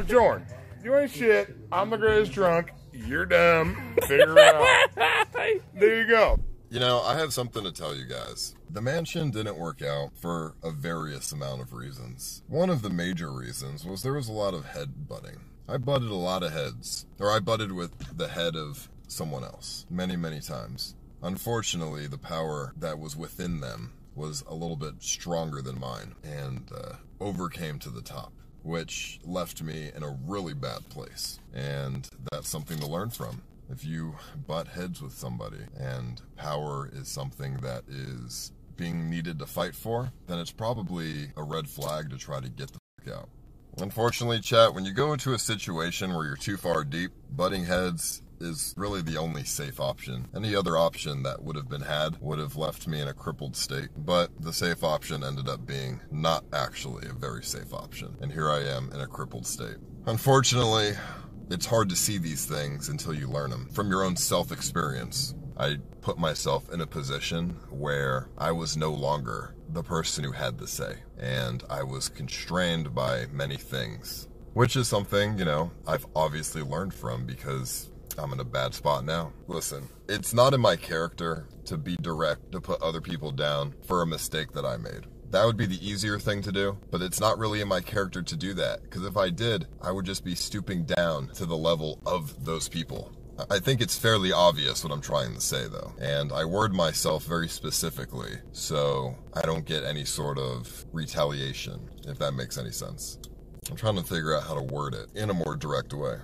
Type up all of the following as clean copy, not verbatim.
Bjorn, you ain't shit. I'm the greatest drunk. You're dumb. Figure it out. There you go. You know, I have something to tell you guys. The mansion didn't work out for a various amount of reasons. One of the major reasons was there was a lot of head butting. I butted a lot of heads, or I butted with the head of someone else many, many times. Unfortunately, the power that was within them was a little bit stronger than mine and overcame to the top, which left me in a really bad place. And that's something to learn from. If you butt heads with somebody and power is something that is being needed to fight for, then it's probably a red flag to try to get the fuck out. Unfortunately, chat, when you go into a situation where you're too far deep, butting heads is really the only safe option. Any other option that would have been had would have left me in a crippled state, but the safe option ended up being not actually a very safe option, and here I am in a crippled state. Unfortunately, it's hard to see these things until you learn them from your own self-experience. I put myself in a position where I was no longer the person who had the say, and I was constrained by many things, which is something, you know, I've obviously learned from because I'm in a bad spot now. Listen, it's not in my character to be direct, to put other people down for a mistake that I made. That would be the easier thing to do, but it's not really in my character to do that, because if I did, I would just be stooping down to the level of those people. I think it's fairly obvious what I'm trying to say, though, and I word myself very specifically, so I don't get any sort of retaliation, if that makes any sense. I'm trying to figure out how to word it in a more direct way,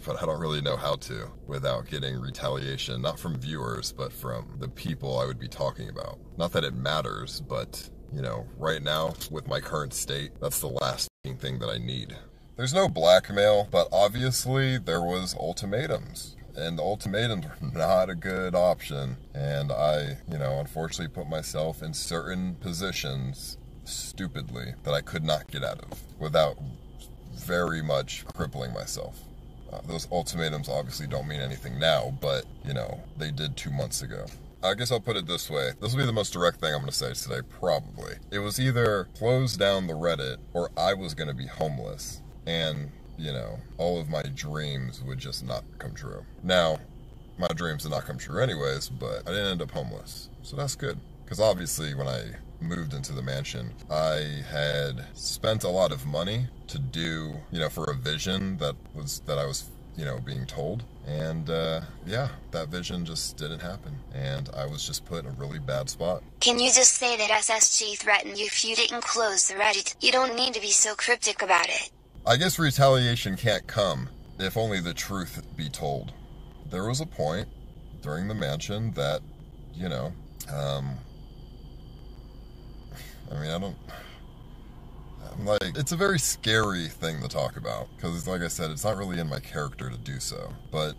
but I don't really know how to without getting retaliation, not from viewers, but from the people I would be talking about. Not that it matters, but you know, right now, with my current state, that's the last thing that I need. There's no blackmail, but obviously there was ultimatums. And the ultimatums were not a good option. And I, you know, unfortunately put myself in certain positions, stupidly, that I could not get out of without very much crippling myself. Those ultimatums obviously don't mean anything now, but, you know, they did 2 months ago. I guess I'll put it this way. This will be the most direct thing I'm going to say today, probably. It was either close down the Reddit or I was going to be homeless. And, you know, all of my dreams would just not come true. Now, my dreams did not come true anyways, but I didn't end up homeless. So that's good. Because obviously when I moved into the mansion, I had spent a lot of money to do, you know, for a vision that I was, you know, being told. And yeah, that vision just didn't happen. And I was just put in a really bad spot. Can you just say that SSG threatened you if you didn't close the Reddit? You don't need to be so cryptic about it. I guess retaliation can't come if only the truth be told. There was a point during the mansion that, you know, I mean, it's a very scary thing to talk about, because like I said, it's not really in my character to do so, but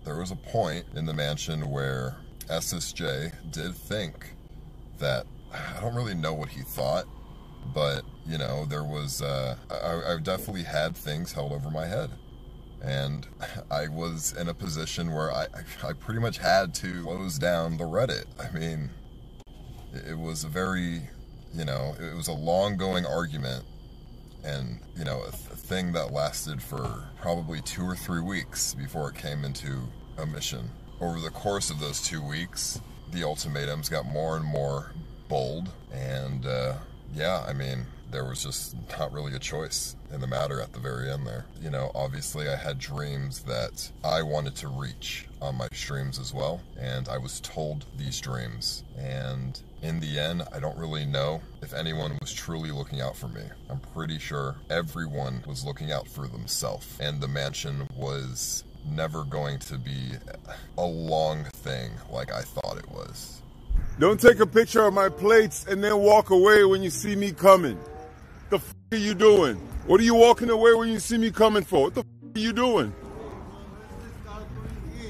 there was a point in the mansion where SSJ did think that, I don't really know what he thought, but, you know, there was, I definitely had things held over my head, and I was in a position where I pretty much had to close down the Reddit. I mean, it was a very, you know, it was a long-going argument, and, you know, a thing that lasted for probably 2 or 3 weeks before it came into a mission. Over the course of those 2 weeks, the ultimatums got more and more bold, and, yeah, I mean, there was just not really a choice in the matter at the very end there. You know, obviously I had dreams that I wanted to reach on my streams as well, and I was told these dreams, and in the end, I don't really know if anyone was truly looking out for me. I'm pretty sure everyone was looking out for themselves, and the mansion was never going to be a long thing like I thought it was. Don't take a picture of my plates and then walk away when you see me coming. The f are you doing? What are you walking away when you see me coming for? What the f are you doing?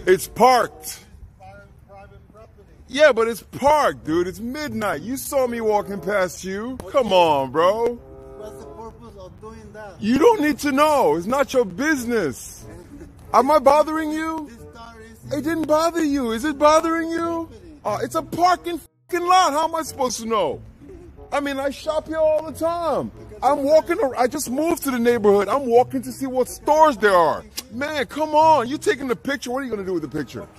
It's parked. Yeah, but it's parked, dude. It's midnight. You saw me walking past you. Come on, bro. What's the purpose of doing that? You don't need to know. It's not your business. Am I bothering you? It didn't bother you. Is it bothering you? It's a parking f***ing lot. How am I supposed to know? I mean, I shop here all the time. I'm walking, I just moved to the neighborhood. I'm walking to see what stores there are. Man, come on. You taking the picture. What are you going to do with the picture? Okay.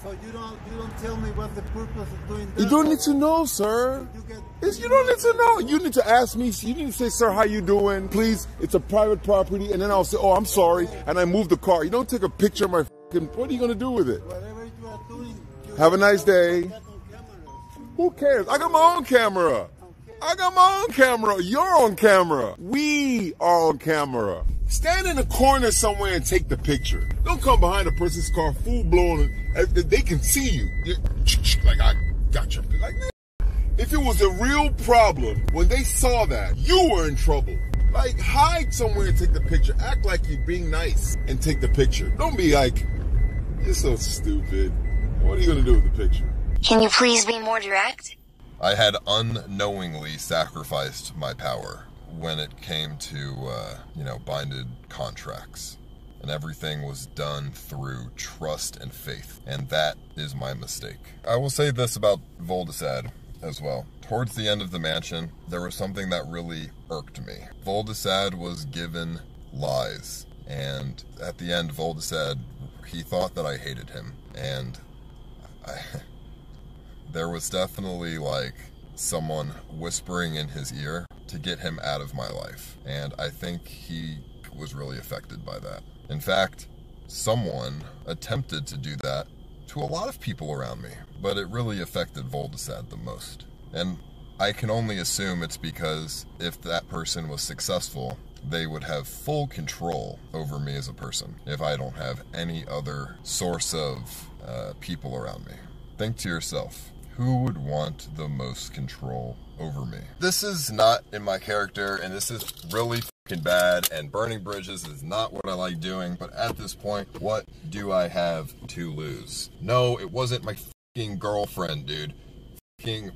So you don't tell me what the purpose of doing that. You don't need to know, sir. You don't need to know. You need to ask me. You need to say, sir, how you doing? Please, it's a private property. And then I'll say, oh, I'm sorry. And I move the car. You don't take a picture of my fucking, what are you going to do with it? Whatever you are doing. Have a nice day. Who cares? I got my own camera. I got my own camera. You're on camera. We are on camera. Stand in a corner somewhere and take the picture. Don't come behind a person's car full blown. They can see you. Like, I got you. Like, if it was a real problem, when they saw that, you were in trouble. Like, hide somewhere and take the picture. Act like you're being nice and take the picture. Don't be like, you're so stupid. What are you going to do with the picture? Can you please be more direct? I had unknowingly sacrificed my power when it came to, binded contracts. And everything was done through trust and faith. And that is my mistake. I will say this about Voldesad as well. Towards the end of the mansion, there was something that really irked me. Voldesad was given lies. And at the end, Voldesad, he thought that I hated him. And there was definitely like someone whispering in his ear to get him out of my life. And I think he was really affected by that. In fact, someone attempted to do that to a lot of people around me, but it really affected Voldesad the most. And I can only assume it's because if that person was successful, they would have full control over me as a person if I don't have any other source of people around me. Think to yourself, who would want the most control over me? This is not in my character, and this is really fucking bad, and burning bridges is not what I like doing, but at this point, what do I have to lose? No, it wasn't my fucking girlfriend, dude. Fucking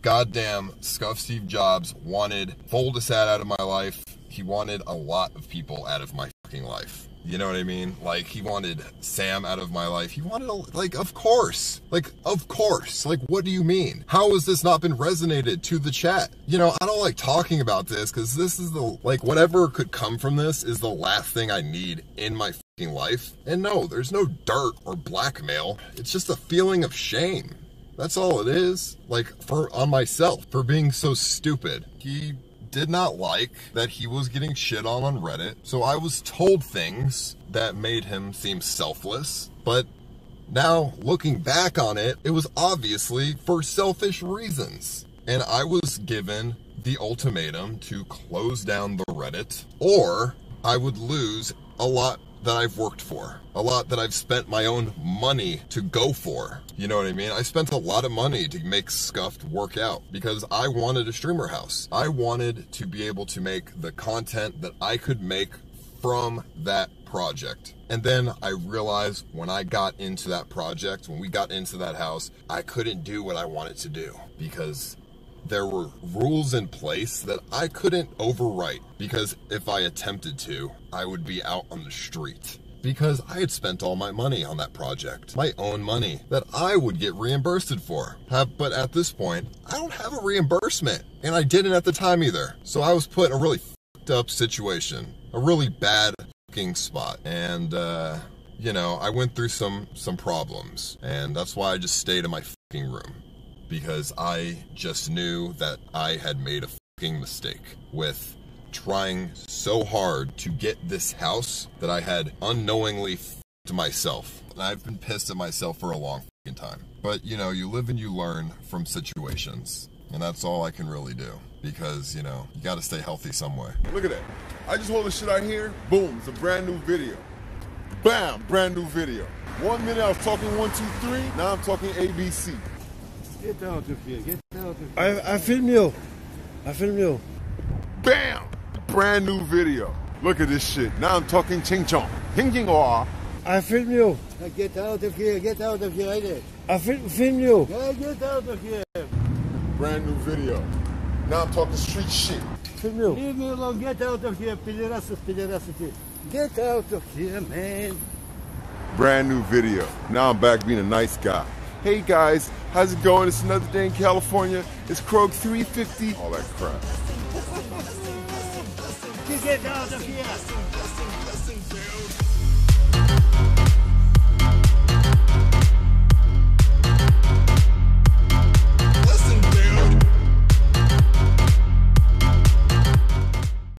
goddamn Scuff Steve Jobs wanted Voldesad out of my life. He wanted a lot of people out of my fucking life. You know what I mean? Like, he wanted Sam out of my life. He wanted, of course. Like, of course. Like, what do you mean? How has this not been resonated to the chat? You know, I don't like talking about this because this is whatever could come from this is the last thing I need in my fucking life. And no, there's no dirt or blackmail. It's just a feeling of shame. That's all it is. Like, on myself for being so stupid. He did not like that he was getting shit on Reddit, so I was told things that made him seem selfless, but now looking back on it, it was obviously for selfish reasons. And I was given the ultimatum to close down the Reddit, or I would lose a lot that I've worked for, a lot that I've spent my own money to go for. You know what I mean? I spent a lot of money to make Scuffed work out because I wanted a streamer house. I wanted to be able to make the content that I could make from that project. And then I realized when I got into that project, when we got into that house, I couldn't do what I wanted to do because there were rules in place that I couldn't overwrite, because if I attempted to, I would be out on the street. Because I had spent all my money on that project, my own money that I would get reimbursed for. But at this point, I don't have a reimbursement, and I didn't at the time either. So I was put in a really fucked up situation, a really bad fucking spot. And you know, I went through some problems, and that's why I just stayed in my fucking room. Because I just knew that I had made a fucking mistake with trying so hard to get this house that I had unknowingly f***ed myself. And I've been pissed at myself for a long fucking time. But, you know, you live and you learn from situations. And that's all I can really do. Because, you know, you gotta stay healthy some way. Look at that. I just hold this shit out here. Boom, it's a brand new video. Bam, brand new video. 1 minute I was talking 1, 2, 3. Now I'm talking ABC. Get out of here, get out of here. I film you. I film you. Bam! Brand new video. Look at this shit. Now I'm talking ching chong. Ching ching or. I film you. Get out of here, get out of here. I film you. Get out of here. Brand new video. Now I'm talking street shit. Film you. Leave me alone, get out of here. Pederasity. Get out of here, man. Brand new video. Now I'm back being a nice guy. Hey guys, how's it going? It's another day in California. It's Krog 350. All that crap. Get out of here!